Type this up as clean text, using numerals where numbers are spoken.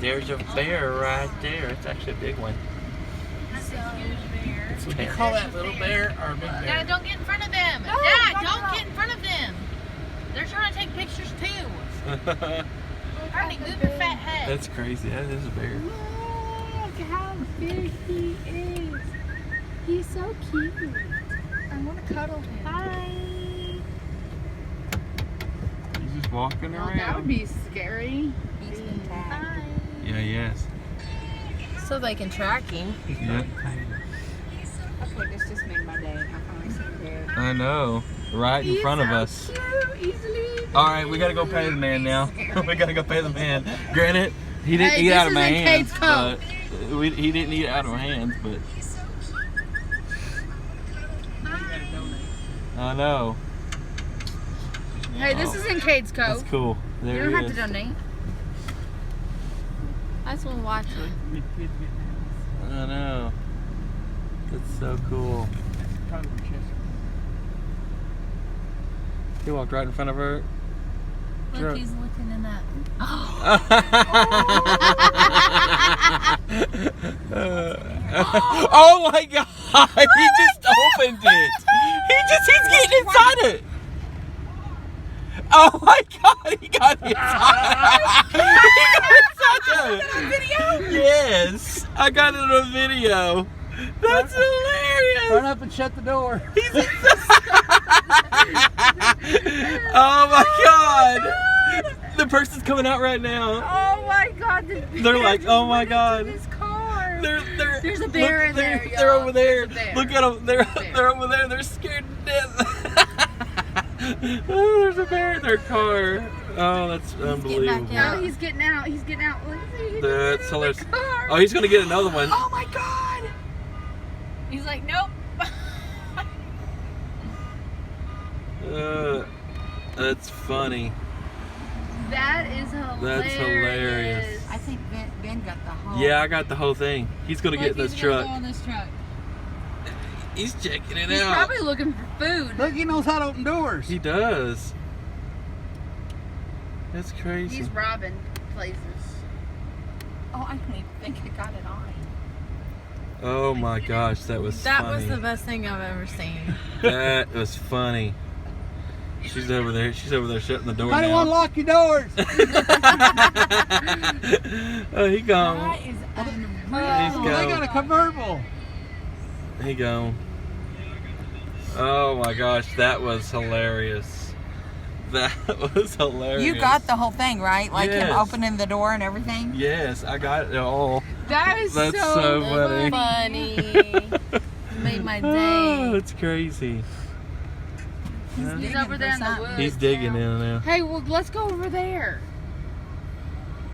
There's a bear right there. It's actually a big one. That's a huge bear. Would you call that little bear or a big bear? Dad, don't get in front of them. No, Dad, no, don't no. get in front of them. They're trying to take pictures too. Hardly move your fat head. That's crazy. That is a bear. Look how big he is. He's so cute. I want to cuddle him. Bye. He's just walking Well, that would around. be scary. He's been tagged. Bye. Yeah, yes. So they can track him. Yeah. Okay, this just made my day. I finally seen him. I know. Right in front of us. Easily. All right, we gotta go pay the man now. We gotta go pay the man. Granted, he didn't Hey, eat this out of my isn't hands, Kate's but he didn't eat out of my hands, but I know. Hey, this is in Cade's That's Cove. cool. There You don't he have is. to donate. I just want to watch him. I know. That's so cool. He walked right in front of her. Look, Sure. he's looking in that. Oh my God! He just opened it. He's getting inside it. Oh my God! He got inside. He got inside it. Video? Yes, I got it on a video. That's hilarious. Run up and shut the door. Oh my God! The person's coming out right now. Oh my God! The They're like, bear oh my just went God. into his car. There's a bear in there, They're y'all. over there. There's a bear. Look at them. They're Bear. over there. They're scared to death. Oh, there's a bear in their car. Oh, that's unbelievable. back out. No, he's getting out. He's getting out. Look, he's That's getting out of hilarious. the car. Oh, he's gonna get another one. Oh my God! He's like, nope. That's funny. That is hilarious. That's hilarious. I think Ben got the whole. Yeah, I got the whole thing. He's gonna get in this truck. Go on this truck. He's checking it He's out. probably looking for food. Look, he knows how to open doors. He does. That's crazy. He's robbing places. Oh, I don't even think I got it on. Oh my gosh, that was That funny. was the best thing I've ever seen. That was funny. She's over there. She's over there shutting the door Why do you now. unlock your doors? Oh, he gone. That is unreal. He's Well, they got a convertible. He gone. Oh my gosh, that was hilarious. That was hilarious. You got the whole thing, right? Like him Yes. opening the door and everything? Yes, I got it all. That is That's so, so funny. Funny. Made my Oh, day. it's crazy. He's over there in the woods. He's digging now. in now. Hey, well, let's go over there.